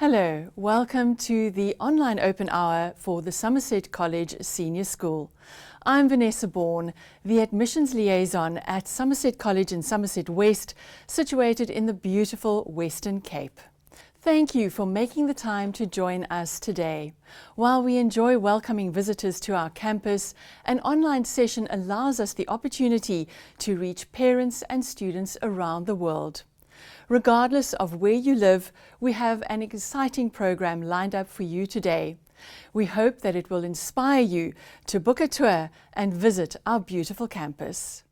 Hello, welcome to the online open hour for the Somerset College Senior School. I'm Vanessa Bourne, the admissions liaison at Somerset College in Somerset West, situated in the beautiful Western Cape. Thank you for making the time to join us today. While we enjoy welcoming visitors to our campus, an online session allows us the opportunity to reach parents and students around the world. Regardless of where you live, we have an exciting program lined up for you today. We hope that it will inspire you to book a tour and visit our beautiful campus.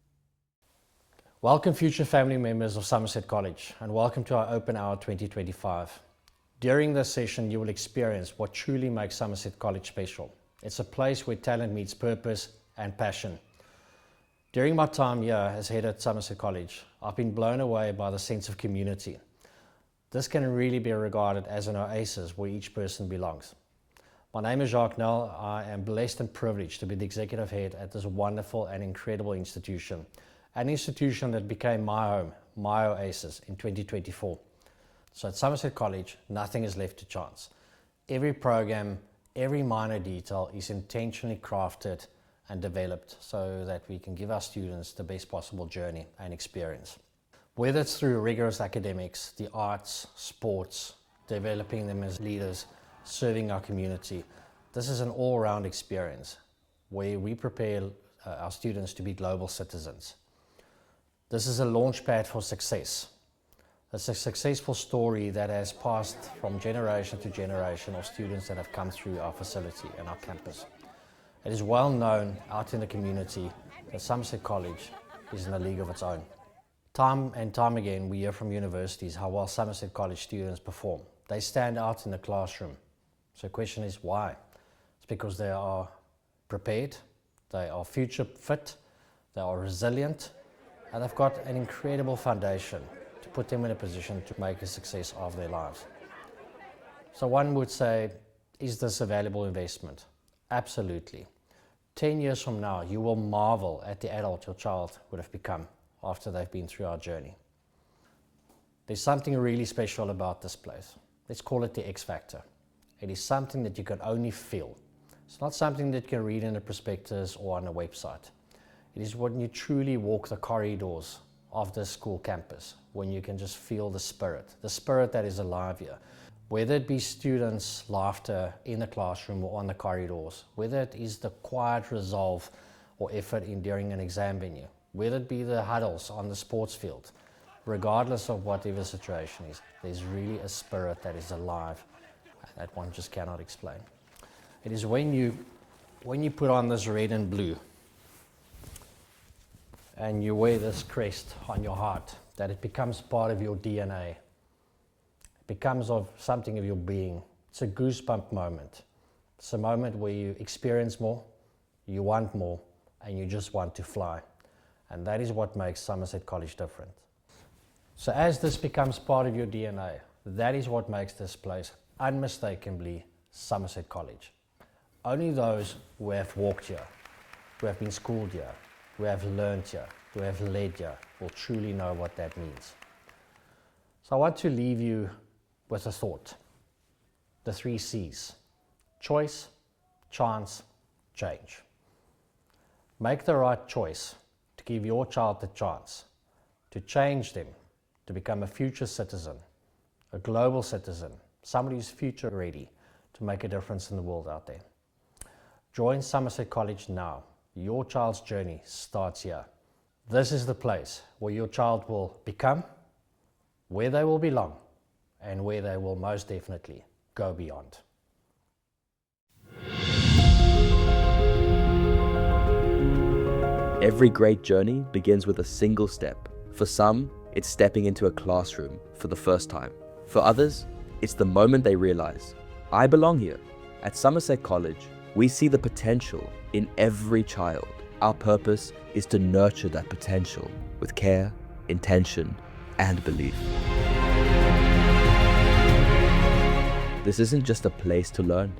Welcome future family members of Somerset College and welcome to our Open Hour 2025. During this session you will experience what truly makes Somerset College special. It's a place where talent meets purpose and passion. During my time here as head at Somerset College, I've been blown away by the sense of community. This can really be regarded as an oasis where each person belongs. My name is Jacques Nel. I am blessed and privileged to be the executive head at this wonderful and incredible institution. An institution that became my home, my oasis in 2024. So at Somerset College, nothing is left to chance. Every program, every minor detail is intentionally crafted and developed so that we can give our students the best possible journey and experience. Whether it's through rigorous academics, the arts, sports, developing them as leaders, serving our community, this is an all-round experience where we prepare our students to be global citizens. This is a launchpad for success. It's a successful story that has passed from generation to generation of students that have come through our facility and our campus. It is well known out in the community that Somerset College is in a league of its own. Time and time again we hear from universities how well Somerset College students perform. They stand out in the classroom. So the question is why? It's because they are prepared, they are future fit, they are resilient, and they've got an incredible foundation to put them in a position to make a success of their lives. So one would say, is this a valuable investment? Absolutely. 10 years from now, you will marvel at the adult your child would have become after they've been through our journey. There's something really special about this place. Let's call it the X factor. It is something that you can only feel. It's not something that you can read in a prospectus or on a website. It is when you truly walk the corridors of this school campus, when you can just feel the spirit that is alive here. Whether it be students' laughter in the classroom or on the corridors, whether it is the quiet resolve or effort during an exam venue, whether it be the huddles on the sports field, regardless of whatever the situation is, there's really a spirit that is alive that one just cannot explain. It is when you put on this red and blue and you wear this crest on your heart, that it becomes part of your DNA. Becomes of something of your being. It's a goosebump moment. It's a moment where you experience more, you want more, and you just want to fly. And that is what makes Somerset College different. So as this becomes part of your DNA, that is what makes this place unmistakably Somerset College. Only those who have walked here, who have been schooled here, who have learned here, who have led here, will truly know what that means. So I want to leave you with a thought. The 3 C's. Choice, chance, change. Make the right choice to give your child the chance to change them, to become a future citizen, a global citizen, somebody who's future ready to make a difference in the world out there. Join Somerset College now. Your child's journey starts here. This is the place where your child will become, where they will belong, and where they will most definitely go beyond. Every great journey begins with a single step. For some, it's stepping into a classroom for the first time. For others, it's the moment they realize, I belong here. At Somerset College, we see the potential in every child. Our purpose is to nurture that potential with care, intention, and belief. This isn't just a place to learn.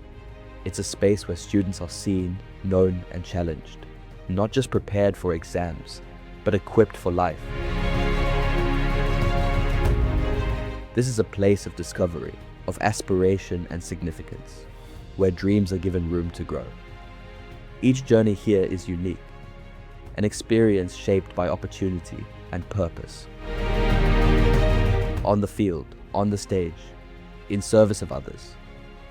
It's a space where students are seen, known, and challenged. Not just prepared for exams, but equipped for life. This is a place of discovery, of aspiration and significance, where dreams are given room to grow. Each journey here is unique, an experience shaped by opportunity and purpose. On the field, on the stage, in service of others,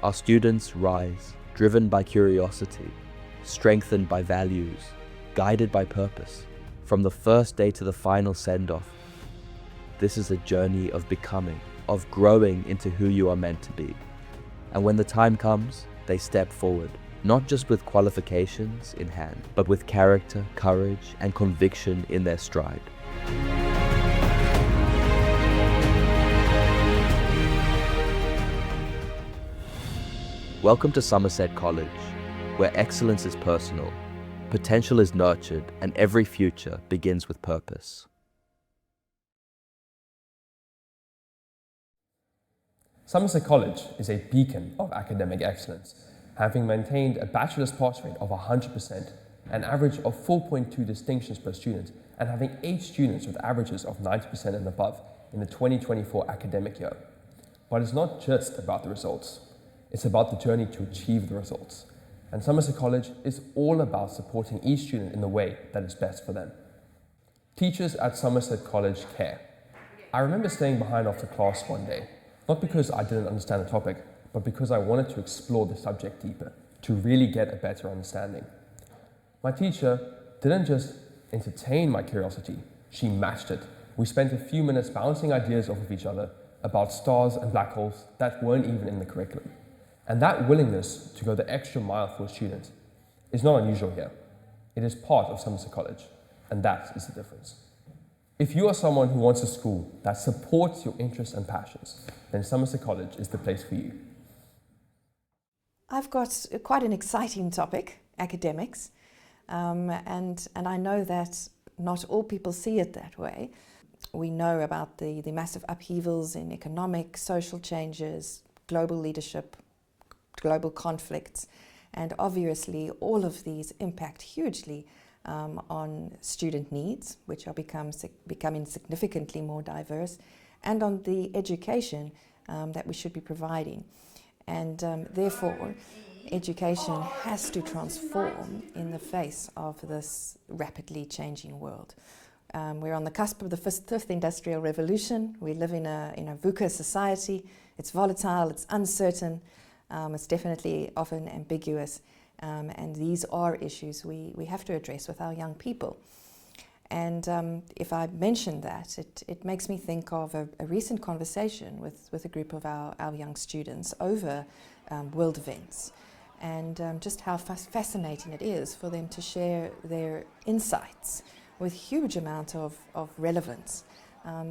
our students rise, driven by curiosity, strengthened by values, guided by purpose. From the first day to the final send-off, this is a journey of becoming, of growing into who you are meant to be. And when the time comes, they step forward, not just with qualifications in hand, but with character, courage, and conviction in their stride. Welcome to Somerset College, where excellence is personal, potential is nurtured, and every future begins with purpose. Somerset College is a beacon of academic excellence, having maintained a bachelor's pass rate of 100%, an average of 4.2 distinctions per student, and having 8 students with averages of 90% and above in the 2024 academic year. But it's not just about the results, it's about the journey to achieve the results. And Somerset College is all about supporting each student in the way that is best for them. Teachers at Somerset College care. I remember staying behind after class one day, not because I didn't understand the topic, but because I wanted to explore the subject deeper, to really get a better understanding. My teacher didn't just entertain my curiosity, she matched it. We spent a few minutes bouncing ideas off of each other about stars and black holes that weren't even in the curriculum. And that willingness to go the extra mile for a student is not unusual here. It is part of Somerset College, and that is the difference. If you are someone who wants a school that supports your interests and passions, then Somerset College is the place for you. I've got quite an exciting topic, academics, and I know that not all people see it that way. We know about the massive upheavals in economic, social changes, global leadership, global conflicts, and obviously all of these impact hugely on student needs, which are becoming significantly more diverse, and on the education that we should be providing. And therefore, education has to transform in the face of this rapidly changing world. We're on the cusp of the fifth industrial revolution. We live in a VUCA society. It's volatile, it's uncertain, it's definitely often ambiguous, and these are issues we have to address with our young people. And if I mention that, it makes me think of a recent conversation with a group of our young students over world events, and just how fascinating it is for them to share their insights with huge amount of relevance.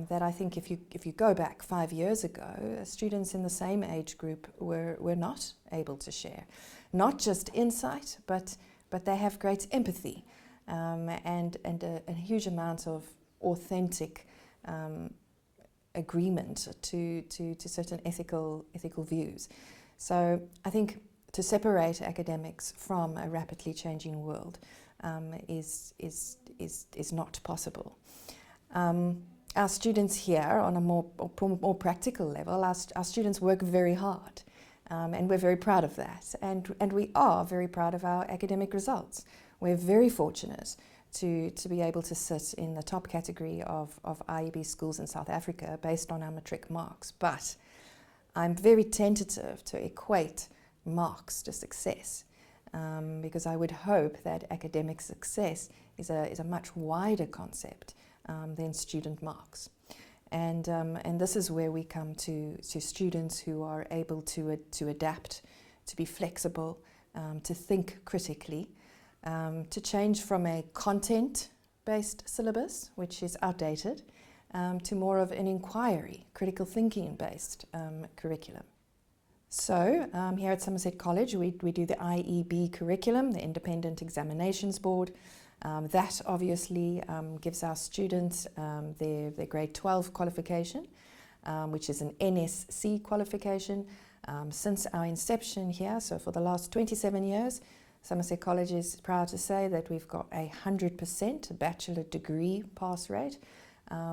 That I think if you go back 5 years ago, students in the same age group were not able to share. Not just insight, but they have great empathy and a huge amount of authentic agreement to certain ethical views. So I think to separate academics from a rapidly changing world is not possible. Our students here, on a more practical level, our students work very hard, and we're very proud of that. And we are very proud of our academic results. We're very fortunate to be able to sit in the top category of IEB schools in South Africa based on our matric marks. But I'm very tentative to equate marks to success, because I would hope that academic success is a much wider concept than student marks. And this is where we come to students who are able to adapt, to be flexible, to think critically, to change from a content-based syllabus, which is outdated, to more of an inquiry, critical thinking-based curriculum. So here at Somerset College, we do the IEB curriculum, the Independent Examinations Board. That obviously gives our students their grade 12 qualification, which is an NSC qualification. Since our inception here, so for the last 27 years, Somerset College is proud to say that we've got 100% bachelor degree pass rate,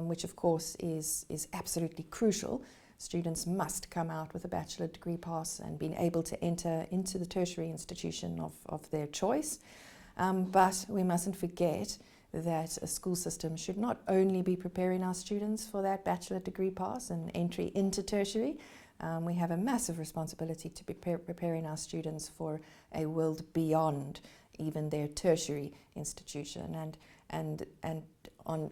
which of course is absolutely crucial students must come out with a bachelor degree pass and being able to enter into the tertiary institution of their choice. But we mustn't forget that a school system should not only be preparing our students for that bachelor degree pass and entry into tertiary. We have a massive responsibility to be preparing our students for a world beyond even their tertiary institution. And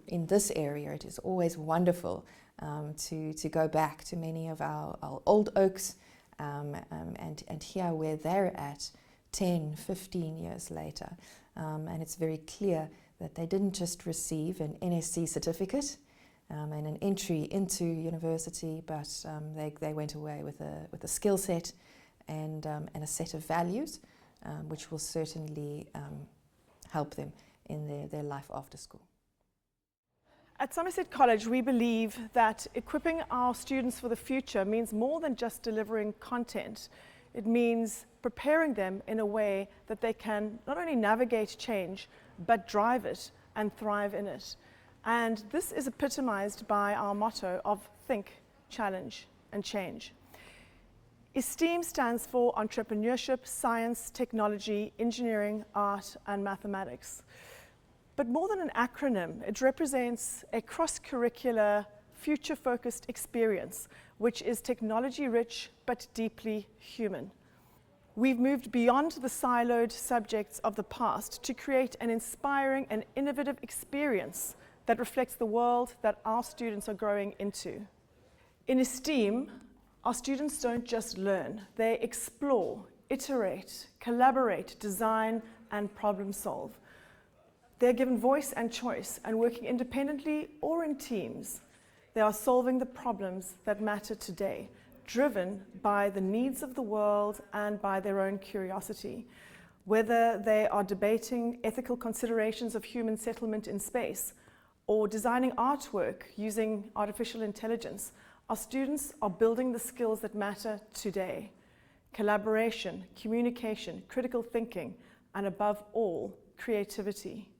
in this area, it is always wonderful to go back to many of our old oaks and hear where they're at 10, 15 years later. And it's very clear that they didn't just receive an NSC certificate and an entry into university, but they went away with a skill set and a set of values, which will certainly help them in their life after school. At Somerset College, we believe that equipping our students for the future means more than just delivering content. It means preparing them in a way that they can not only navigate change, but drive it and thrive in it. And this is epitomized by our motto of think, challenge, and change. ESTEAM stands for entrepreneurship, science, technology, engineering, art, and mathematics. But more than an acronym, it represents a cross-curricular, future-focused experience, which is technology-rich but deeply human. We've moved beyond the siloed subjects of the past to create an inspiring and innovative experience that reflects the world that our students are growing into. In ESTEAM, our students don't just learn, they explore, iterate, collaborate, design, and problem solve. They're given voice and choice, and working independently or in teams, they are solving the problems that matter today, driven by the needs of the world and by their own curiosity. Whether they are debating ethical considerations of human settlement in space or designing artwork using artificial intelligence, our students are building the skills that matter today: collaboration, communication, critical thinking, and above all, creativity.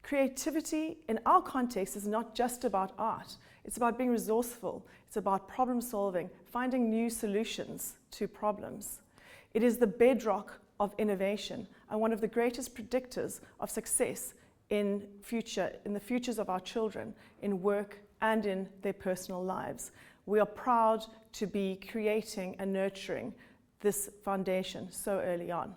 Creativity in our context is not just about art. It's about being resourceful. It's about problem solving, finding new solutions to problems. It is the bedrock of innovation and one of the greatest predictors of success in the futures of our children, in work and in their personal lives. We are proud to be creating and nurturing this foundation so early on.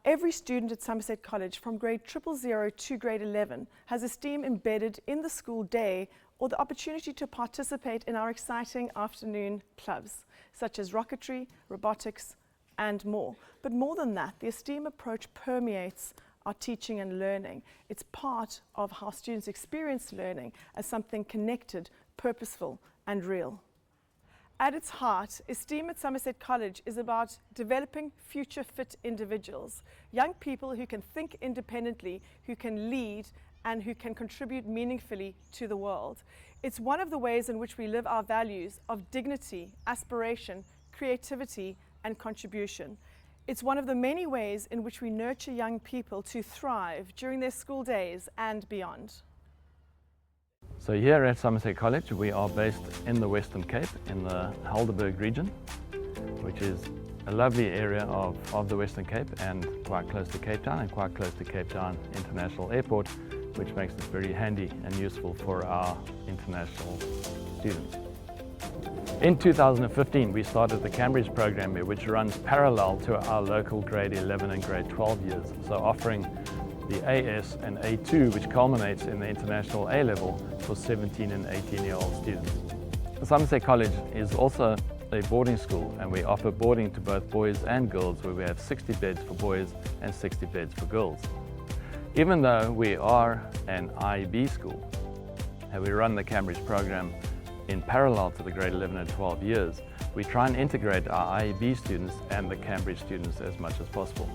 Every student at Somerset College from grade 000 to grade 11 has ESTEAM embedded in the school day or the opportunity to participate in our exciting afternoon clubs, such as rocketry, robotics, and more. But more than that, the ESTEAM approach permeates our teaching and learning. It's part of how students experience learning as something connected, purposeful, and real. At its heart, ESTEAM at Somerset College is about developing future-fit individuals, young people who can think independently, who can lead, and who can contribute meaningfully to the world. It's one of the ways in which we live our values of dignity, aspiration, creativity, and contribution. It's one of the many ways in which we nurture young people to thrive during their school days and beyond. So here at Somerset College, we are based in the Western Cape, in the Helderberg region, which is a lovely area of the Western Cape and quite close to Cape Town and quite close to Cape Town International Airport, which makes it very handy and useful for our international students. In 2015, we started the Cambridge program here, which runs parallel to our local grade 11 and grade 12 years, so offering the AS and A2, which culminates in the international A level for 17 and 18-year-old students. Somerset College is also a boarding school, and we offer boarding to both boys and girls, where we have 60 beds for boys and 60 beds for girls. Even though we are an IB school, and we run the Cambridge program in parallel to the grade 11 and 12 years, we try and integrate our IB students and the Cambridge students as much as possible.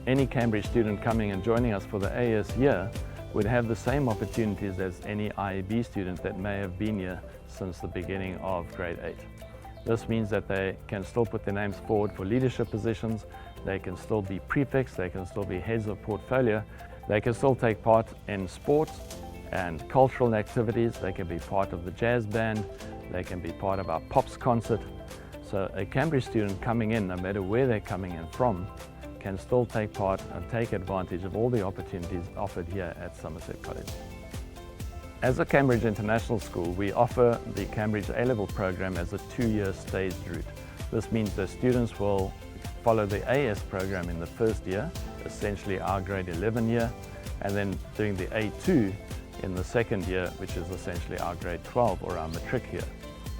Any Cambridge student coming and joining us for the AS year would have the same opportunities as any IB student that may have been here since the beginning of grade 8. This means that they can still put their names forward for leadership positions, they can still be prefects, they can still be heads of portfolio, they can still take part in sports, and cultural activities. They can be part of the jazz band, they can be part of our pops concert. So a Cambridge student coming in, no matter where they're coming in from, can still take part and take advantage of all the opportunities offered here at Somerset College. As a Cambridge International School, we offer the Cambridge A-Level program as a 2-year staged route. This means that students will follow the AS program in the first year, essentially our grade 11 year, and then doing the A2 in the second year, which is essentially our grade 12 or our matric year.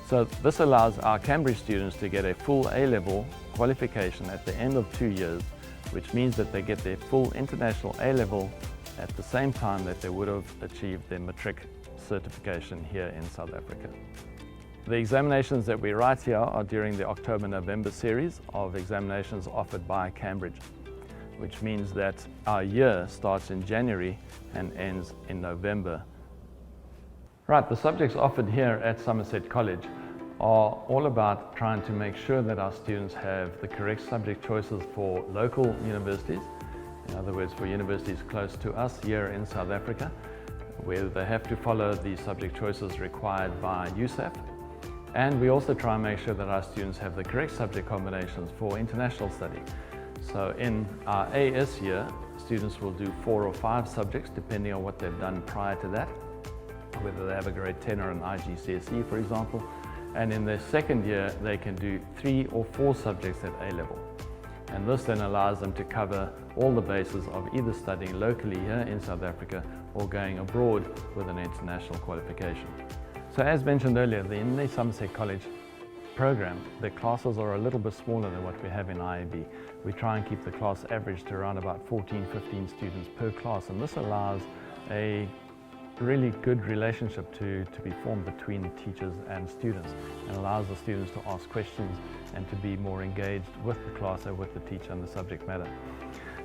So this allows our Cambridge students to get a full A-Level qualification at the end of 2 years, which means that they get their full international A-Level at the same time that they would have achieved their matric certification here in South Africa. The examinations that we write here are during the October-November series of examinations offered by Cambridge, which means that our year starts in January and ends in November. Right, the subjects offered here at Somerset College are all about trying to make sure that our students have the correct subject choices for local universities, in other words for universities close to us here in South Africa, where they have to follow the subject choices required by USAF. And we also try and make sure that our students have the correct subject combinations for international study. So in our AS year, students will do 4 or 5 subjects depending on what they've done prior to that, whether they have a grade 10 or an IGCSE, for example. And in their second year, they can do 3 or 4 subjects at A-Level. And this then allows them to cover all the bases of either studying locally here in South Africa or going abroad with an international qualification. So as mentioned earlier, in the Somerset College program, the classes are a little bit smaller than what we have in IAB. We try and keep the class average to around about 14, 15 students per class, and this allows a really good relationship to be formed between teachers and students, and allows the students to ask questions and to be more engaged with the class and with the teacher and the subject matter.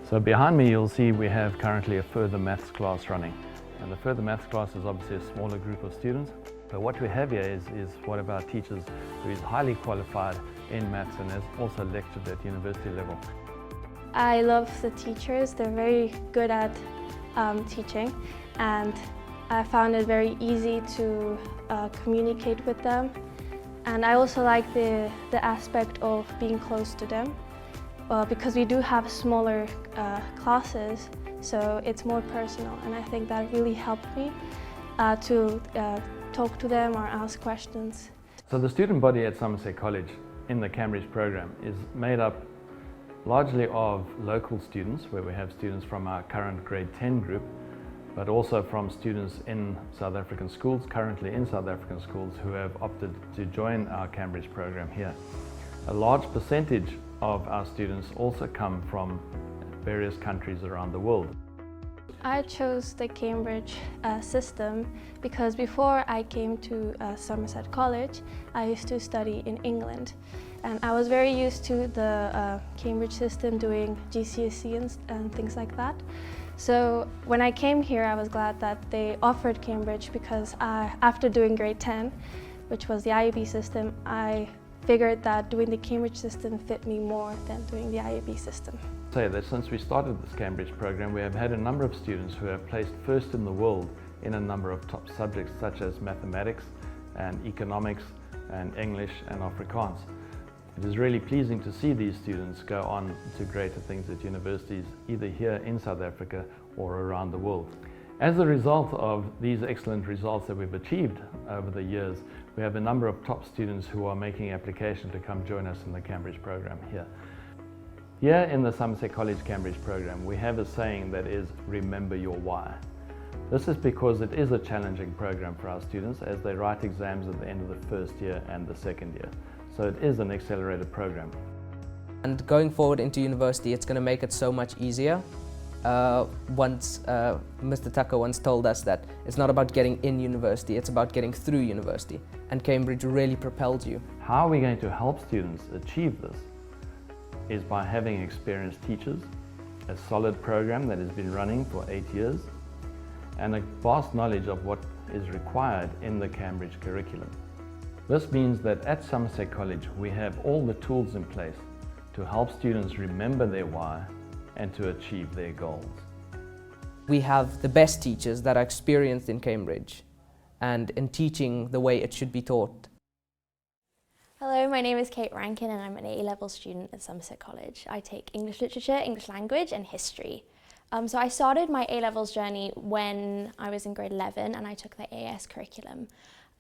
So behind me you'll see we have currently a further maths class running, and the further maths class is obviously a smaller group of students, but what we have here is one of our teachers who is highly qualified in maths and has also lectured at university level. I love the teachers. They're very good at teaching, and I found it very easy to communicate with them. And I also like the aspect of being close to them, because we do have smaller classes, so it's more personal, and I think that really helped me to talk to them or ask questions. So the student body at Somerset College in the Cambridge program is made up largely of local students, where we have students from our current grade 10 group, but also from students in South African schools, currently in South African schools, who have opted to join our Cambridge program here. A large percentage of our students also come from various countries around the world. I chose the Cambridge system because before I came to Somerset College, I used to study in England. And I was very used to the Cambridge system, doing GCSE and things like that. So when I came here, I was glad that they offered Cambridge, because after doing grade 10, which was the IAB system, I figured that doing the Cambridge system fit me more than doing the IAB system. Say that since we started this Cambridge program, we have had a number of students who have placed first in the world in a number of top subjects such as mathematics and economics and English and Afrikaans. It is really pleasing to see these students go on to greater things at universities, either here in South Africa or around the world. As a result of these excellent results that we've achieved over the years, we have a number of top students who are making application to come join us in the Cambridge program here. Here in the Somerset College Cambridge program, we have a saying that is, remember your why. This is because it is a challenging program for our students as they write exams at the end of the first year and the second year. So it is an accelerated program. And going forward into university, it's going to make it so much easier. Mr. Tucker once told us that it's not about getting in university, it's about getting through university. And Cambridge really propelled you. How are we going to help students achieve this? Is by having experienced teachers, a solid program that has been running for 8 years, and a vast knowledge of what is required in the Cambridge curriculum. This means that at Somerset College we have all the tools in place to help students remember their why and to achieve their goals. We have the best teachers that are experienced in Cambridge and in teaching the way it should be taught. Hello, my name is Kate Rankin and I'm an A-level student at Somerset College. I take English Literature, English Language and History. So I started my A-levels journey when I was in grade 11 and I took the AS curriculum.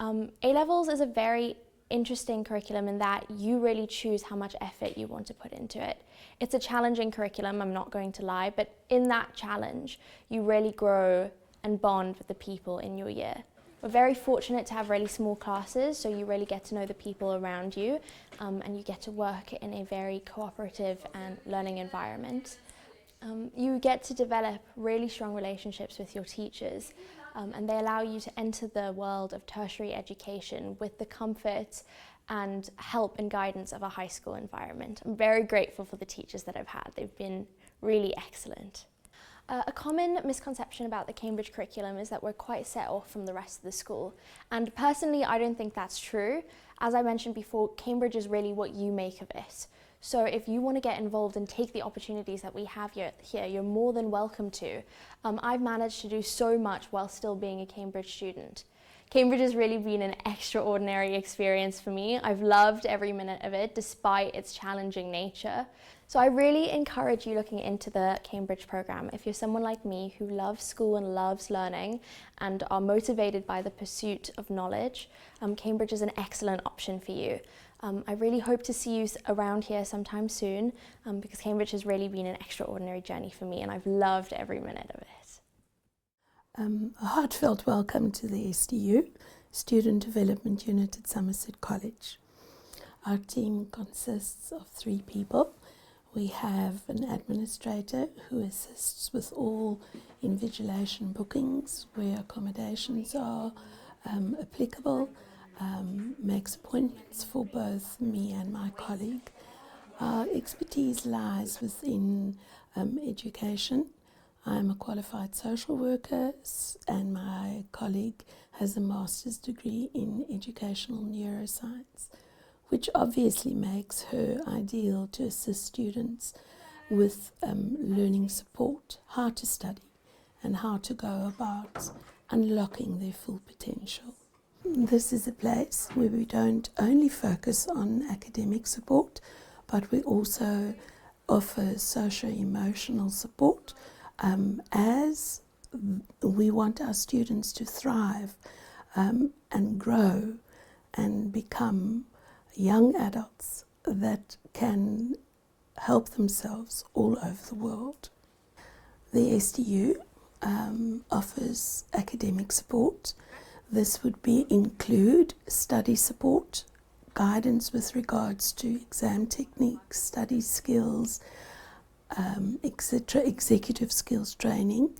A-levels is a very interesting curriculum in that you really choose how much effort you want to put into it. It's a challenging curriculum, I'm not going to lie, but in that challenge you really grow and bond with the people in your year. We're very fortunate to have really small classes, so you really get to know the people around you and you get to work in a very cooperative and learning environment. You get to develop really strong relationships with your teachers and they allow you to enter the world of tertiary education with the comfort and help and guidance of a high school environment. I'm very grateful for the teachers that I've had. They've been really excellent. A common misconception about the Cambridge curriculum is that we're quite set off from the rest of the school. And personally, I don't think that's true. As I mentioned before, Cambridge is really what you make of it. So if you want to get involved and take the opportunities that we have here, you're more than welcome to. I've managed to do so much while still being a Cambridge student. Cambridge has really been an extraordinary experience for me. I've loved every minute of it, despite its challenging nature. So I really encourage you looking into the Cambridge programme. If you're someone like me who loves school and loves learning and are motivated by the pursuit of knowledge, Cambridge is an excellent option for you. I really hope to see you around here sometime soon because Cambridge has really been an extraordinary journey for me and I've loved every minute of it. A heartfelt welcome to the STU, Student Development Unit at Somerset College. Our team consists of 3 people. We have an administrator who assists with all invigilation bookings where accommodations are applicable, makes appointments for both me and my colleague. Our expertise lies within education. I'm a qualified social worker and my colleague has a master's degree in educational neuroscience, which obviously makes her ideal to assist students with learning support, how to study and how to go about unlocking their full potential. This is a place where we don't only focus on academic support, but we also offer socio-emotional support as we want our students to thrive and grow and become young adults that can help themselves all over the world. The STU offers academic support. This would include study support, guidance with regards to exam techniques, study skills, etc., executive skills training.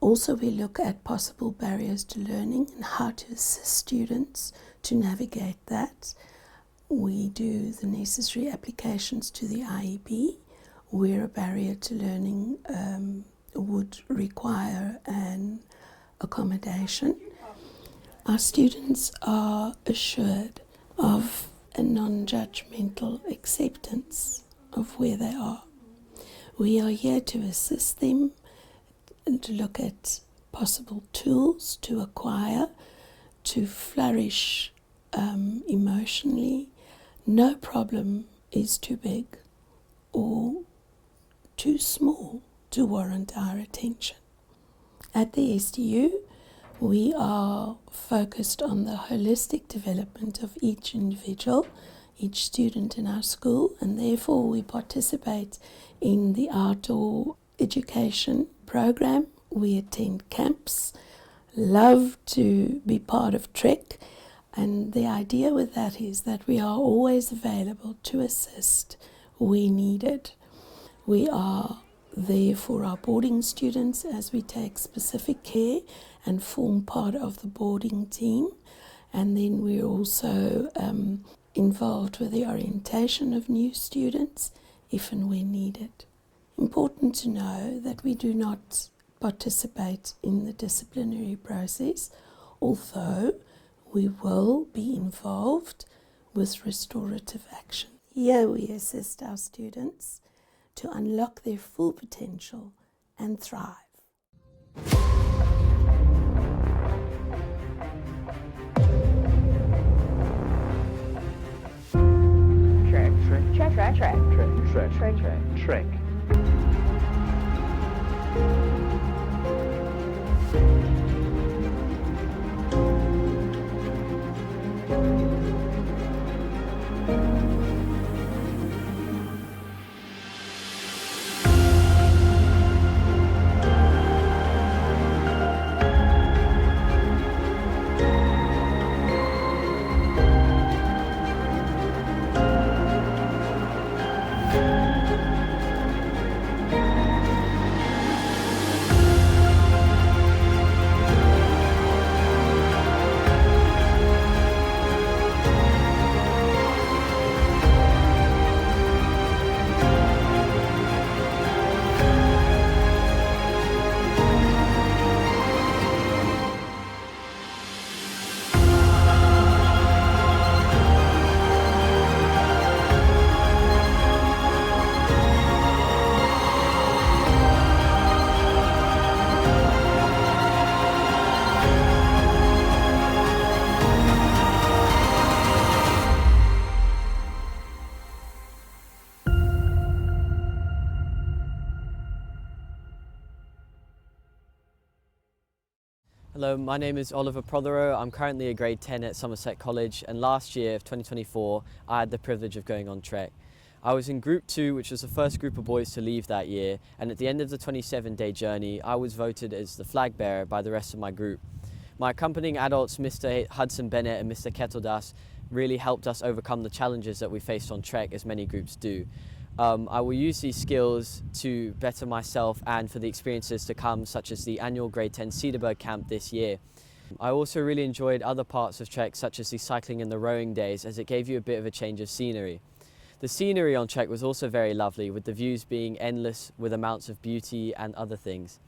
Also, we look at possible barriers to learning and how to assist students to navigate that. We do the necessary applications to the IEP, where a barrier to learning would require an accommodation. Our students are assured of a non-judgmental acceptance of where they are. We are here to assist them and to look at possible tools to acquire, to flourish emotionally. No problem is too big or too small to warrant our attention. At the STU, we are focused on the holistic development of each individual, each student in our school, and therefore we participate in the outdoor education program. We attend camps, love to be part of Trek, and the idea with that is that we are always available to assist where needed. We are there for our boarding students as we take specific care and form part of the boarding team, and then we're also involved with the orientation of new students if and when needed. Important to know that we do not participate in the disciplinary process, although we will be involved with restorative action. Here we assist our students to unlock their full potential and thrive. Trek. Hello, my name is Oliver Prothero. I'm currently a grade 10 at Somerset College, and last year of 2024 I had the privilege of going on Trek. I was in group 2, which was the first group of boys to leave that year, and at the end of the 27-day journey I was voted as the flag bearer by the rest of my group. My accompanying adults, Mr. Hudson Bennett and Mr. Kettledas, really helped us overcome the challenges that we faced on Trek, as many groups do. I will use these skills to better myself and for the experiences to come, such as the annual Grade 10 Cedarburg camp this year. I also really enjoyed other parts of Trek, such as the cycling and the rowing days, as it gave you a bit of a change of scenery. The scenery on Trek was also very lovely, with the views being endless with amounts of beauty and other things.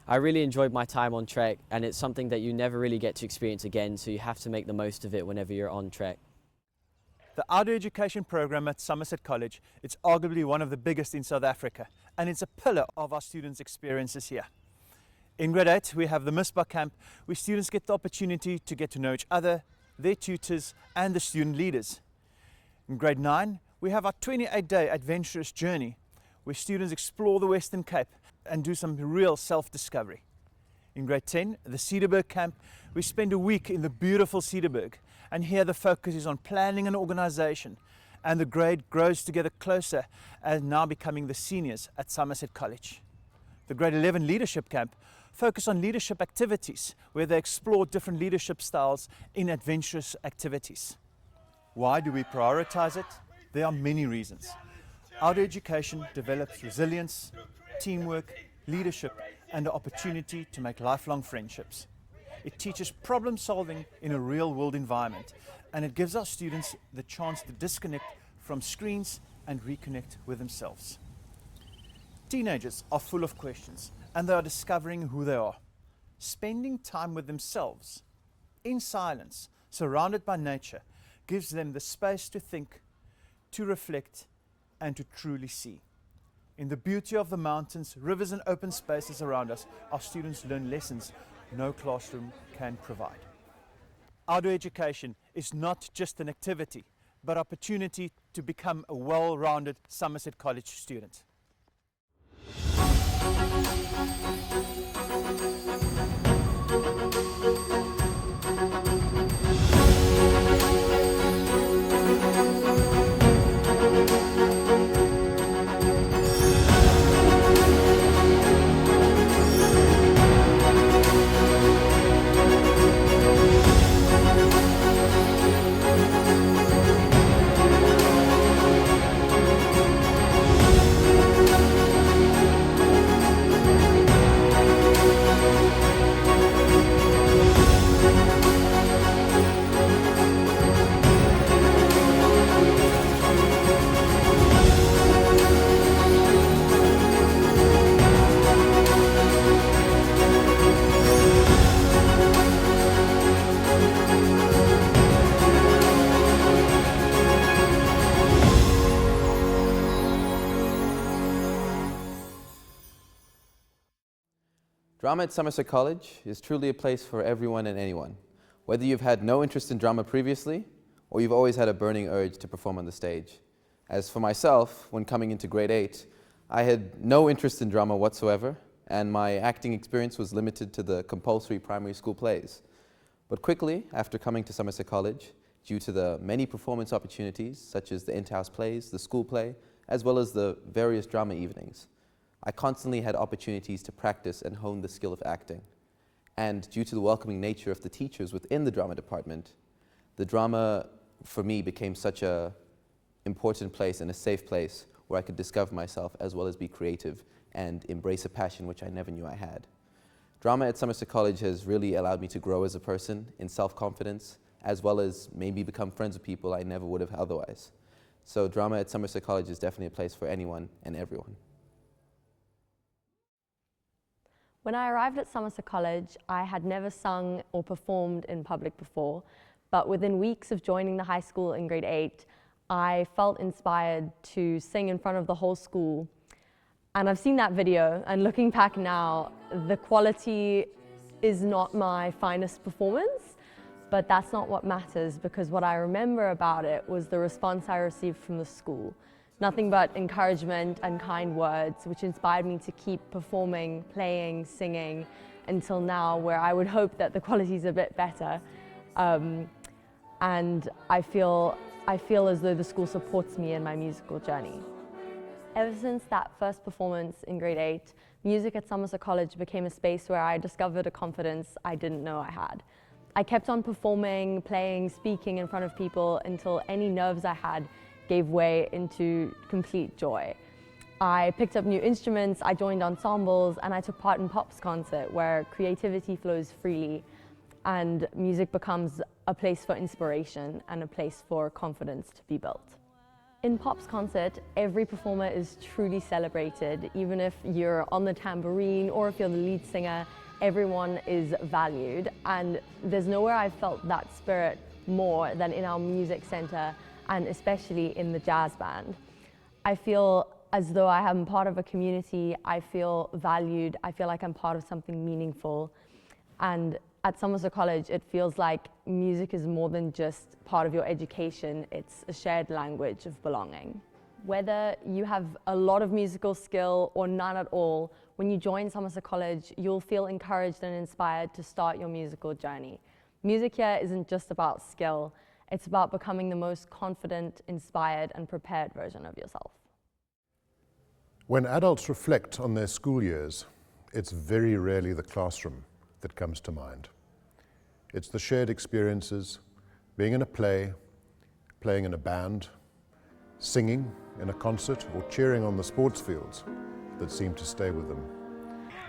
I really enjoyed my time on Trek, and it's something that you never really get to experience again, so you have to make the most of it whenever you're on Trek. The outdoor education program at Somerset College is arguably one of the biggest in South Africa, and it's a pillar of our students' experiences here. In grade 8 we have the Misbah camp, where students get the opportunity to get to know each other, their tutors and the student leaders. In grade 9 we have our 28-day adventurous journey, where students explore the Western Cape and do some real self-discovery. In grade 10, the Cedarburg camp, we spend a week in the beautiful Cedarburg, and here the focus is on planning and organisation, and the grade grows together closer as now becoming the seniors at Somerset College. The grade 11 leadership camp focus on leadership activities, where they explore different leadership styles in adventurous activities. Why do we prioritise it? There are many reasons. Outdoor education develops resilience, teamwork, leadership and the opportunity to make lifelong friendships. It teaches problem solving in a real world environment, and it gives our students the chance to disconnect from screens and reconnect with themselves. Teenagers are full of questions, and they are discovering who they are. Spending time with themselves, in silence, surrounded by nature, gives them the space to think, to reflect and to truly see. In the beauty of the mountains, rivers and open spaces around us, our students learn lessons no classroom can provide. Outdoor education is not just an activity, but opportunity to become a well-rounded Somerset College student. Drama at Somerset College is truly a place for everyone and anyone. Whether you've had no interest in drama previously, or you've always had a burning urge to perform on the stage. As for myself, when coming into grade 8, I had no interest in drama whatsoever, and my acting experience was limited to the compulsory primary school plays. But quickly, after coming to Somerset College, due to the many performance opportunities, such as the inter-house plays, the school play, as well as the various drama evenings, I constantly had opportunities to practice and hone the skill of acting. And due to the welcoming nature of the teachers within the drama department, the drama for me became such an important place and a safe place where I could discover myself as well as be creative and embrace a passion which I never knew I had. Drama at Somerset College has really allowed me to grow as a person in self-confidence, as well as maybe become friends with people I never would have otherwise. So drama at Somerset College is definitely a place for anyone and everyone. When I arrived at Somerset College, I had never sung or performed in public before, but within weeks of joining the high school in grade 8, I felt inspired to sing in front of the whole school. And I've seen that video, and looking back now, the quality is not my finest performance, but that's not what matters, because what I remember about it was the response I received from the school. Nothing but encouragement and kind words, which inspired me to keep performing, playing, singing, until now, where I would hope that the quality is a bit better. And I feel as though the school supports me in my musical journey. Ever since that first performance in grade 8, music at Somerset College became a space where I discovered a confidence I didn't know I had. I kept on performing, playing, speaking in front of people until any nerves I had gave way into complete joy. I picked up new instruments, I joined ensembles, and I took part in Pop's concert, where creativity flows freely and music becomes a place for inspiration and a place for confidence to be built. In Pop's concert, every performer is truly celebrated. Even if you're on the tambourine or if you're the lead singer, everyone is valued. And there's nowhere I've felt that spirit more than in our music center, and especially in the jazz band. I feel as though I am part of a community, I feel valued, I feel like I'm part of something meaningful. And at Somerset College, it feels like music is more than just part of your education, it's a shared language of belonging. Whether you have a lot of musical skill or none at all, when you join Somerset College, you'll feel encouraged and inspired to start your musical journey. Music here isn't just about skill, it's about becoming the most confident, inspired, and prepared version of yourself. When adults reflect on their school years, it's very rarely the classroom that comes to mind. It's the shared experiences, being in a play, playing in a band, singing in a concert, or cheering on the sports fields that seem to stay with them.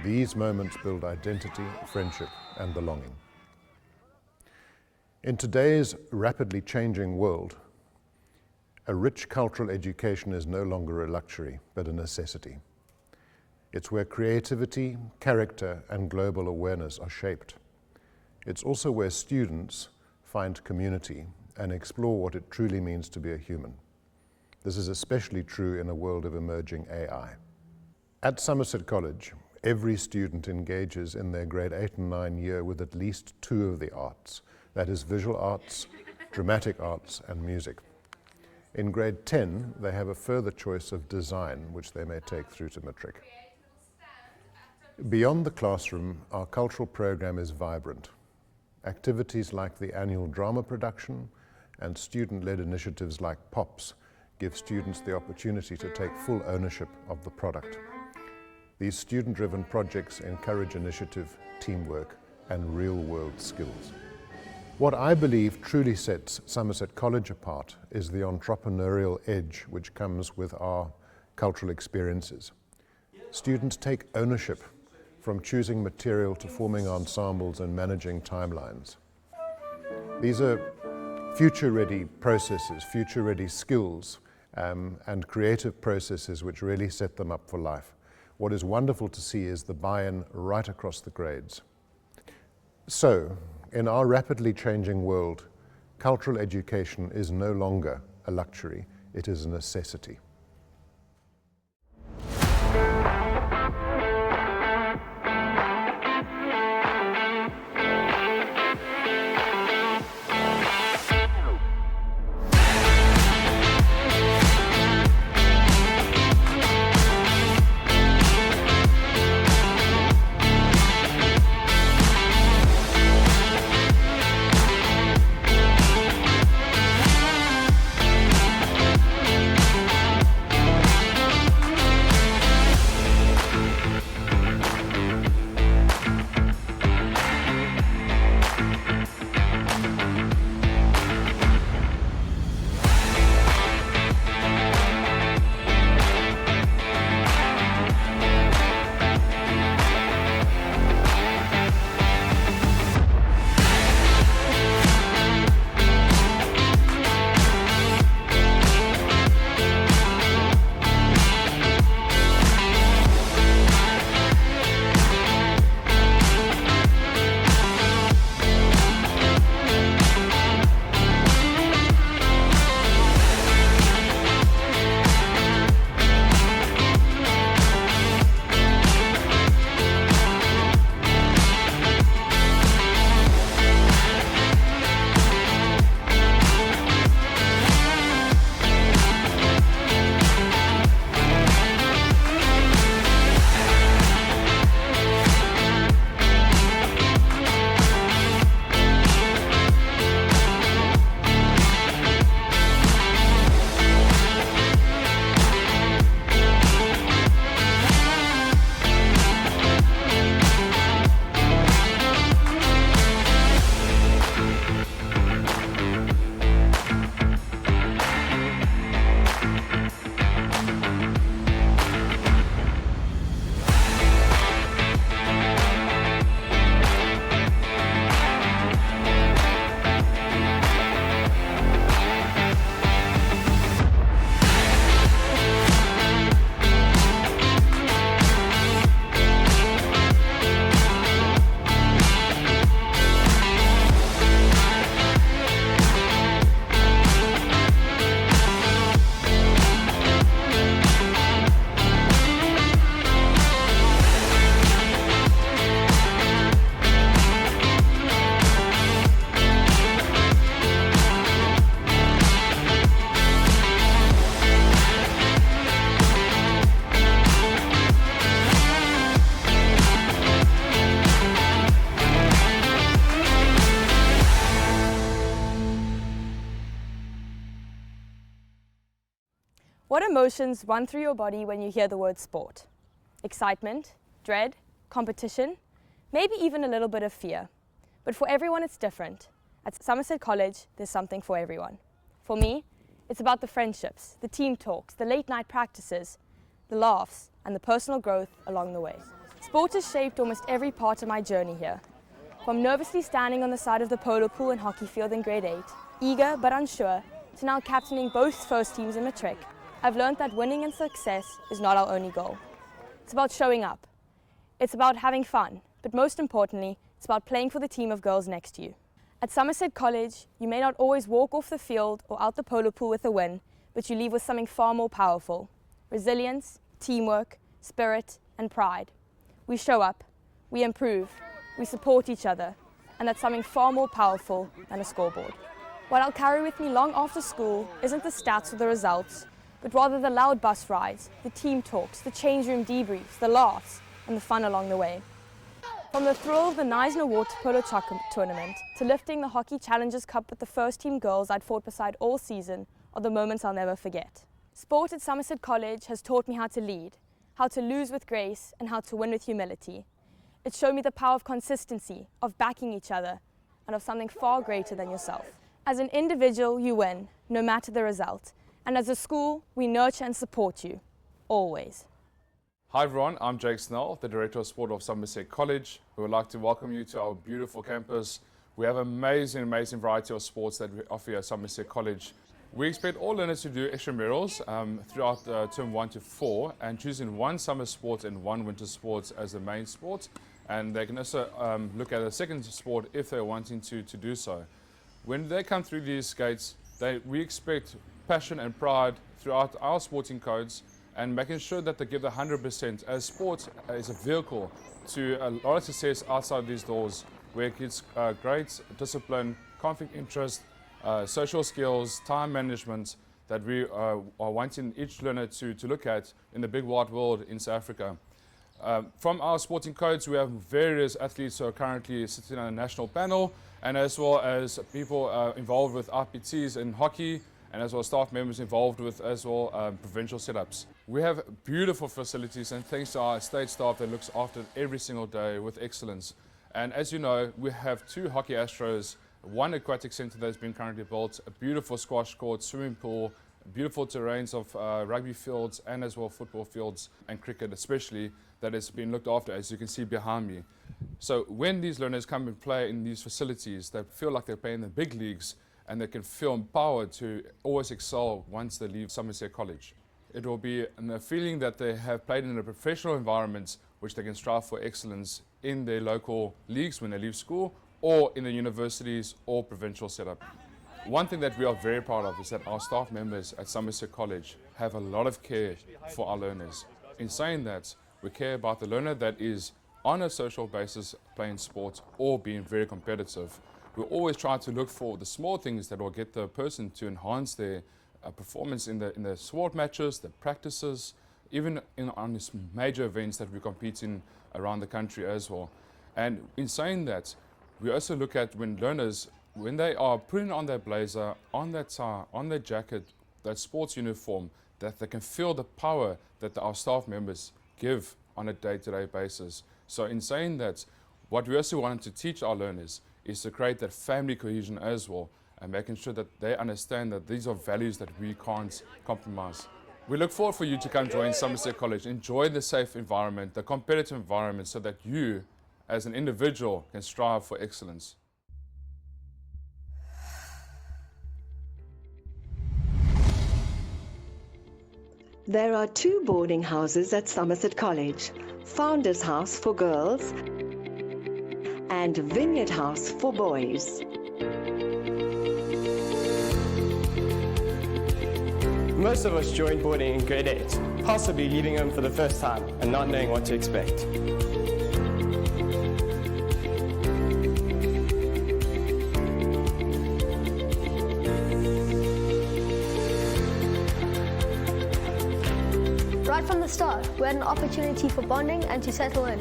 These moments build identity, friendship, and belonging. In today's rapidly changing world, a rich cultural education is no longer a luxury, but a necessity. It's where creativity, character, and global awareness are shaped. It's also where students find community and explore what it truly means to be a human. This is especially true in a world of emerging AI. At Somerset College, every student engages in their grade 8 and 9 year with at least 2 of the arts, that is visual arts, dramatic arts, and music. In grade 10, they have a further choice of design, which they may take through to matric. Beyond the classroom, our cultural program is vibrant. Activities like the annual drama production and student-led initiatives like POPs give students the opportunity to take full ownership of the product. These student-driven projects encourage initiative, teamwork, and real-world skills. What I believe truly sets Somerset College apart is the entrepreneurial edge which comes with our cultural experiences. Students take ownership from choosing material to forming ensembles and managing timelines. These are future-ready processes, future-ready skills, and creative processes which really set them up for life. What is wonderful to see is the buy-in right across the grades. So, in our rapidly changing world, cultural education is no longer a luxury, it is a necessity. What emotions run through your body when you hear the word sport? Excitement, dread, competition, maybe even a little bit of fear. But for everyone it's different. At Somerset College, there's something for everyone. For me, it's about the friendships, the team talks, the late night practices, the laughs, and the personal growth along the way. Sport has shaped almost every part of my journey here. From nervously standing on the side of the polo pool and hockey field in grade 8, eager but unsure, to now captaining both first teams in matric, I've learned that winning and success is not our only goal. It's about showing up. It's about having fun, but most importantly, it's about playing for the team of girls next to you. At Somerset College, you may not always walk off the field or out the polo pool with a win, but you leave with something far more powerful: resilience, teamwork, spirit, and pride. We show up, we improve, we support each other, and that's something far more powerful than a scoreboard. What I'll carry with me long after school isn't the stats or the results, but rather the loud bus rides, the team talks, the change room debriefs, the laughs, and the fun along the way. From the thrill of the Neisner Water Polo Tournament to lifting the Hockey Challengers Cup with the first team girls I'd fought beside all season are the moments I'll never forget. Sport at Somerset College has taught me how to lead, how to lose with grace, and how to win with humility. It showed me the power of consistency, of backing each other, and of something far greater than yourself. As an individual, you win, no matter the result. And as a school, we nurture and support you, always. Hi everyone, I'm Jake Snell, the Director of Sport of Somerset College. We would like to welcome you to our beautiful campus. We have amazing variety of sports that we offer here at Somerset College. We expect all learners to do extramurals throughout term 1 to 4 and choosing one summer sport and one winter sport as the main sport. And they can also look at a second sport if they're wanting to do so. When they come through these gates, we expect passion and pride throughout our sporting codes and making sure that they give the 100%, as sport is a vehicle to a lot of success outside these doors, where kids great discipline, conflict interest, social skills, time management that we are wanting each learner to look at in the big wide world in South Africa. From our sporting codes, we have various athletes who are currently sitting on a national panel, and as well as people involved with RPTs in hockey, and as well as staff members involved with as well provincial setups. We have beautiful facilities, and thanks to our state staff that looks after it every single day with excellence. And as you know, we have 2 hockey astros, 1 aquatic centre that's been currently built, a beautiful squash court, swimming pool, beautiful terrains of rugby fields and as well football fields and cricket especially, that has been looked after, as you can see behind me. So when these learners come and play in these facilities, they feel like they're playing in the big leagues and they can feel empowered to always excel once they leave Somerset College. It will be a feeling that they have played in a professional environment which they can strive for excellence in their local leagues when they leave school or in the universities or provincial setup. One thing that we are very proud of is that our staff members at Somerset College have a lot of care for our learners. In saying that, we care about the learner that is on a social basis playing sports or being very competitive. We always try to look for the small things that will get the person to enhance their performance in the sport matches, the practices, even on these major events that we compete in around the country as well. And in saying that, we also look at when learners, when they are putting on their blazer, on their tie, on their jacket, that sports uniform, that they can feel the power that our staff members give on a day-to-day basis. So in saying that, what we also wanted to teach our learners is to create that family cohesion as well, and making sure that they understand that these are values that we can't compromise. We look forward for you to come join Somerset College, enjoy the safe environment, the competitive environment, so that you, as an individual, can strive for excellence. There are 2 boarding houses at Somerset College, Founders House for girls and Vineyard House for boys. Most of us joined boarding in grade 8, possibly leaving home for the first time and not knowing what to expect. Right from the start, we had an opportunity for bonding and to settle in.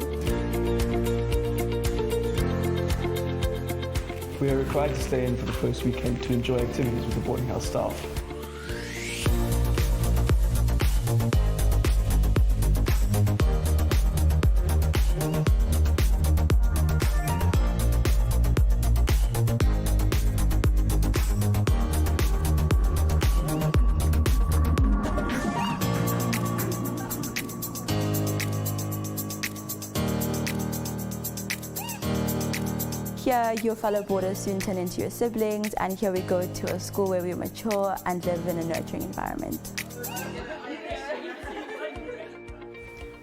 We are required to stay in for the first weekend to enjoy activities with the boarding house staff. Here, your fellow boarders soon turn into your siblings, and here we go to a school where we mature and live in a nurturing environment.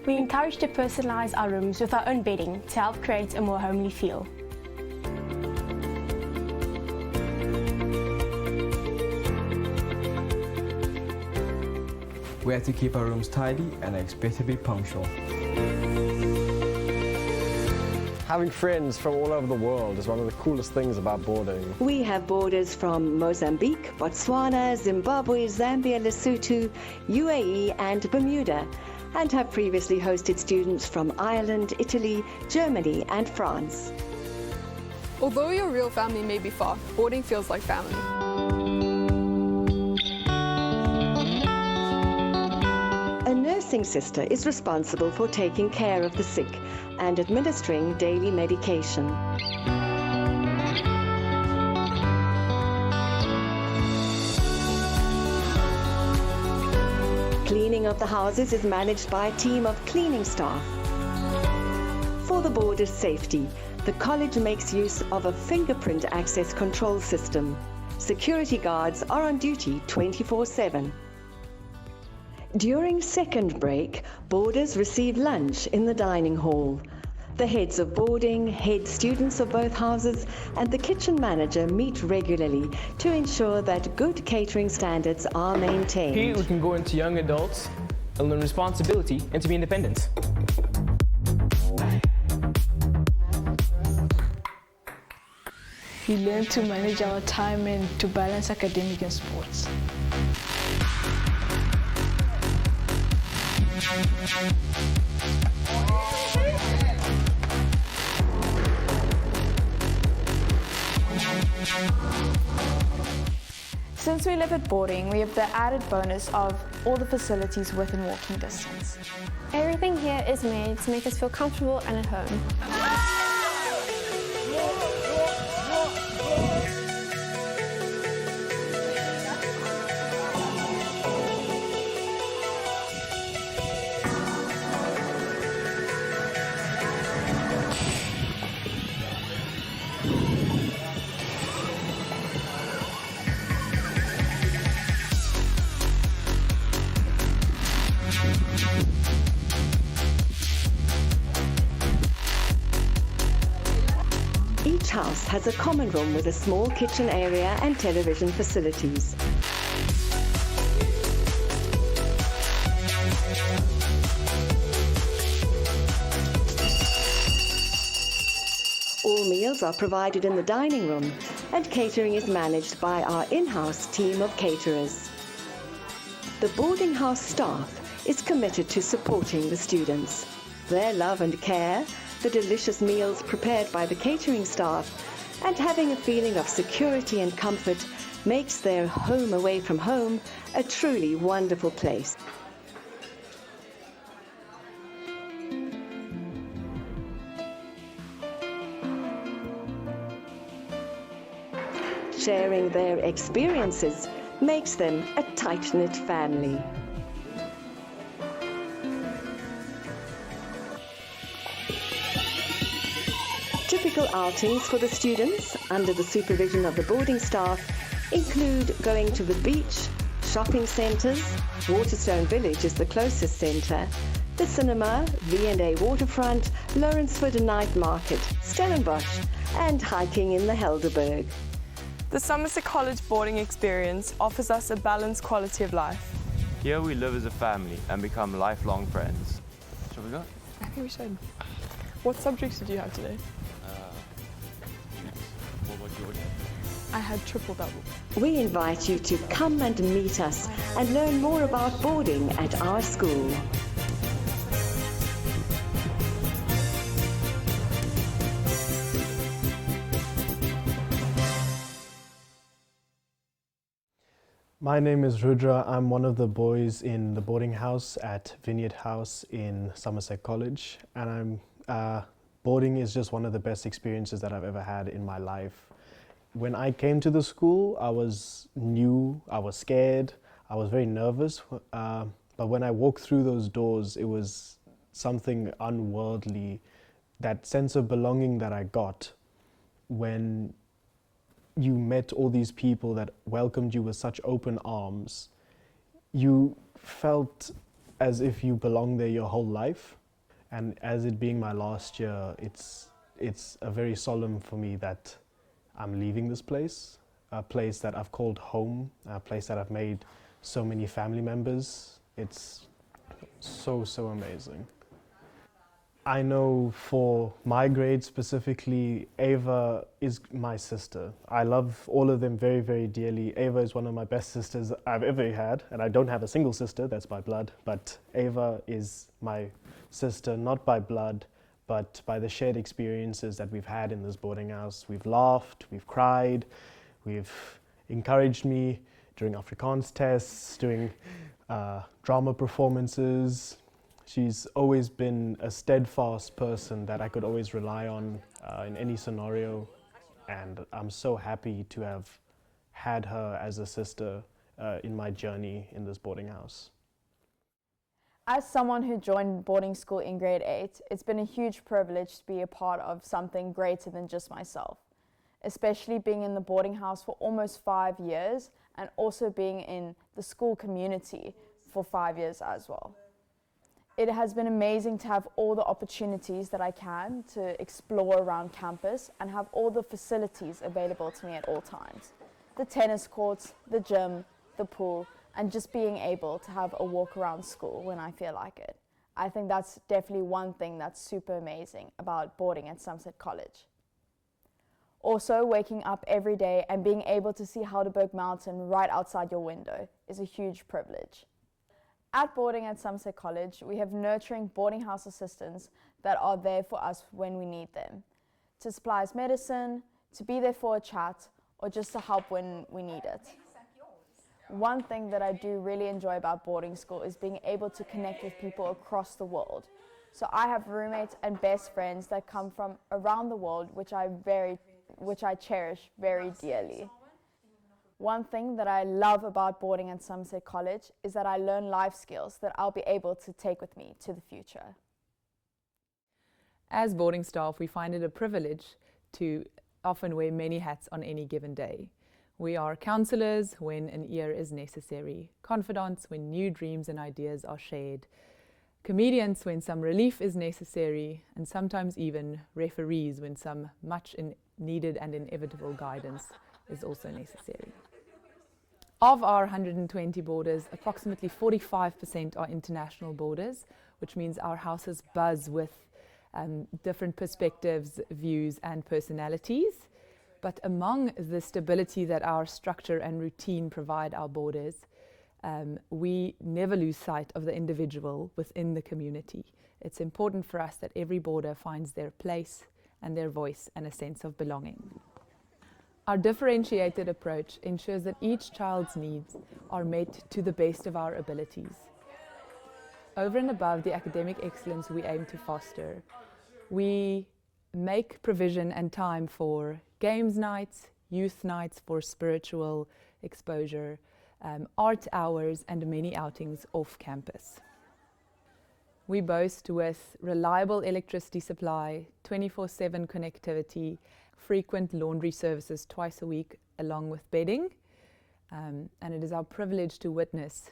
We encourage to personalise our rooms with our own bedding to help create a more homely feel. We have to keep our rooms tidy and expect to be punctual. Having friends from all over the world is one of the coolest things about boarding. We have boarders from Mozambique, Botswana, Zimbabwe, Zambia, Lesotho, UAE and Bermuda, and have previously hosted students from Ireland, Italy, Germany and France. Although your real family may be far, boarding feels like family. A nursing sister is responsible for taking care of the sick and administering daily medication. Cleaning of the houses is managed by a team of cleaning staff. For the boarders' safety, the college makes use of a fingerprint access control system. Security guards are on duty 24/7. During second break, boarders receive lunch in the dining hall. The heads of boarding, head students of both houses, and the kitchen manager meet regularly to ensure that good catering standards are maintained. Here we can go into young adults and learn responsibility and to be independent. We learn to manage our time and to balance academic and sports. Since we live at boarding, we have the added bonus of all the facilities within walking distance. Everything here is made to make us feel comfortable and at home. Each house has a common room with a small kitchen area and television facilities. All meals are provided in the dining room, and catering is managed by our in-house team of caterers. The boarding house staff is committed to supporting the students. Their love and care, the delicious meals prepared by the catering staff, and having a feeling of security and comfort makes their home away from home a truly wonderful place. Sharing their experiences makes them a tight-knit family. Typical outings for the students, under the supervision of the boarding staff, include going to the beach, shopping centres, Waterstone Village is the closest centre, the cinema, V&A Waterfront, Lawrenceford Night Market, Stellenbosch, and hiking in the Helderberg. The Somerset College boarding experience offers us a balanced quality of life. Here we live as a family and become lifelong friends. Shall we go? I think we should. What subjects did you have today? What about yours? I had triple double. We invite you to come and meet us and learn more about boarding at our school. My name is Rudra. I'm one of the boys in the boarding house at Vineyard House in Somerset College, and boarding is just one of the best experiences that I've ever had in my life. When I came to the school, I was new, I was scared, I was very nervous, but when I walked through those doors, it was something unworldly. That sense of belonging that I got when you met all these people that welcomed you with such open arms, you felt as if you belonged there your whole life. And as it being my last year, it's a very solemn for me that I'm leaving this place, a place that I've called home, a place that I've made so many family members. It's so amazing. I know for my grade specifically, Ava is my sister. I love all of them very, very dearly. Ava is one of my best sisters I've ever had, and I don't have a single sister, that's by blood, but Ava is my sister, not by blood, but by the shared experiences that we've had in this boarding house. We've laughed, we've cried, we've encouraged me during Afrikaans tests, during drama performances. She's always been a steadfast person that I could always rely on in any scenario, and I'm so happy to have had her as a sister in my journey in this boarding house. As someone who joined boarding school in grade 8, it's been a huge privilege to be a part of something greater than just myself, especially being in the boarding house for almost 5 years and also being in the school community for 5 years as well. It has been amazing to have all the opportunities that I can to explore around campus and have all the facilities available to me at all times. The tennis courts, the gym, the pool, and just being able to have a walk around school when I feel like it. I think that's definitely one thing that's super amazing about boarding at Somerset College. Also, waking up every day and being able to see Helderberg Mountain right outside your window is a huge privilege. At boarding at Somerset College, we have nurturing boarding house assistants that are there for us when we need them, to supply us medicine, to be there for a chat, or just to help when we need it. One thing that I do really enjoy about boarding school is being able to connect with people across the world. So I have roommates and best friends that come from around the world, which I cherish very dearly. One thing that I love about boarding at Somerset College is that I learn life skills that I'll be able to take with me to the future. As boarding staff, we find it a privilege to often wear many hats on any given day. We are counsellors when an ear is necessary, confidants when new dreams and ideas are shared, comedians when some relief is necessary, and sometimes even referees when some much needed and inevitable guidance is also necessary. Of our 120 boarders, approximately 45% are international boarders, which means our houses buzz with different perspectives, views and personalities. But among the stability that our structure and routine provide our boarders, we never lose sight of the individual within the community. It's important for us that every boarder finds their place and their voice and a sense of belonging. Our differentiated approach ensures that each child's needs are met to the best of our abilities. Over and above the academic excellence we aim to foster, we make provision and time for games nights, youth nights for spiritual exposure, art hours and many outings off campus. We boast with reliable electricity supply, 24/7 connectivity, frequent laundry services twice a week along with bedding, and it is our privilege to witness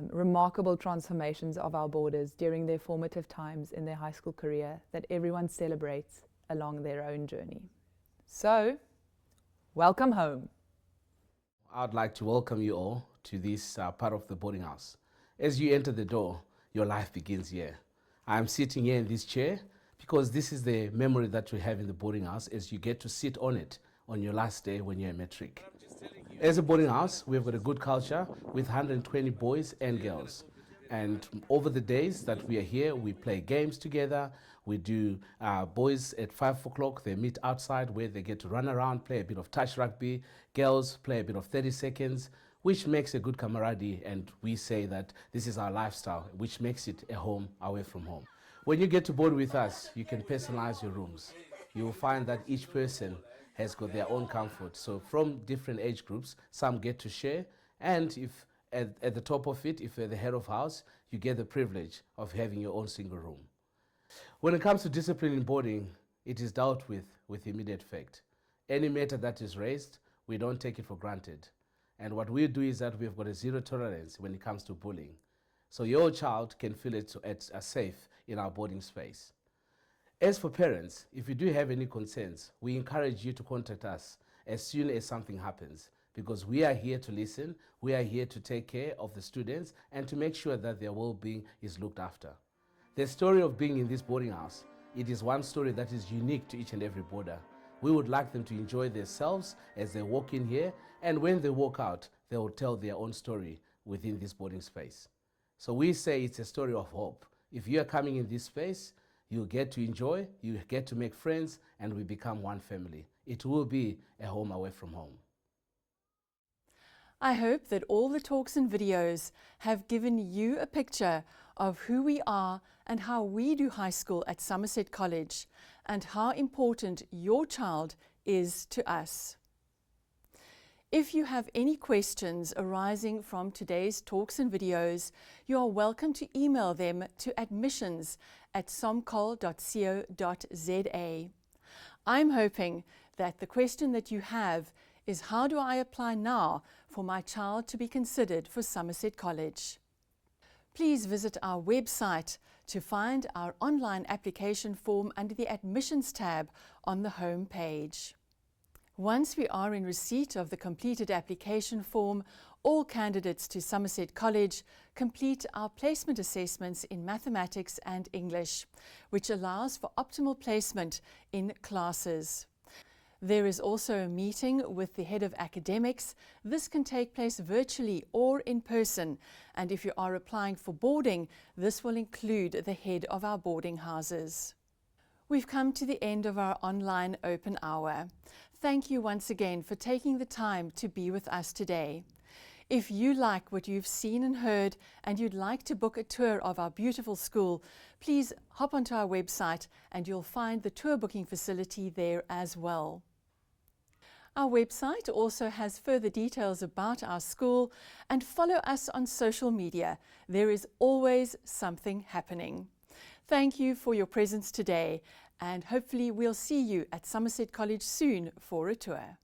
remarkable transformations of our boarders during their formative times in their high school career that everyone celebrates along their own journey. So, welcome home. I'd like to welcome you all to this part of the boarding house. As you enter the door, your life begins here. I'm sitting here in this chair because this is the memory that you have in the boarding house as you get to sit on it on your last day when you're a matric. As a boarding house, we've got a good culture with 120 boys and girls. And over the days that we are here, we play games together. We do, boys at 5 o'clock, they meet outside where they get to run around, play a bit of touch rugby. Girls play a bit of 30 seconds, which makes a good camaraderie. And we say that this is our lifestyle, which makes it a home away from home. When you get to board with us, you can personalize your rooms. You will find that each person has got their own comfort. So from different age groups, some get to share. And if at the top of it, if you're the head of house, you get the privilege of having your own single room. When it comes to discipline in boarding, it is dealt with immediate effect. Any matter that is raised, we don't take it for granted. And what we do is that we've got a zero tolerance when it comes to bullying. So your child can feel safe in our boarding space. As for parents, if you do have any concerns, we encourage you to contact us as soon as something happens, because we are here to listen, we are here to take care of the students and to make sure that their well-being is looked after. The story of being in this boarding house, it is one story that is unique to each and every boarder. We would like them to enjoy themselves as they walk in here, and when they walk out, they will tell their own story within this boarding space. So we say it's a story of hope. If you are coming in this space, you get to enjoy, you get to make friends, and we become one family. It will be a home away from home. I hope that all the talks and videos have given you a picture of who we are and how we do high school at Somerset College, and how important your child is to us. If you have any questions arising from today's talks and videos, you are welcome to email them to admissions@somcol.co.za. I'm hoping that the question that you have is, how do I apply now for my child to be considered for Somerset College? Please visit our website to find our online application form under the Admissions tab on the home page. Once we are in receipt of the completed application form, all candidates to Somerset College complete our placement assessments in mathematics and English, which allows for optimal placement in classes. There is also a meeting with the head of academics. This can take place virtually or in person, and if you are applying for boarding, this will include the head of our boarding houses. We've come to the end of our online open hour. Thank you once again for taking the time to be with us today. If you like what you've seen and heard and you'd like to book a tour of our beautiful school, please hop onto our website and you'll find the tour booking facility there as well. Our website also has further details about our school, and follow us on social media. There is always something happening. Thank you for your presence today, and hopefully we'll see you at Somerset College soon for a tour.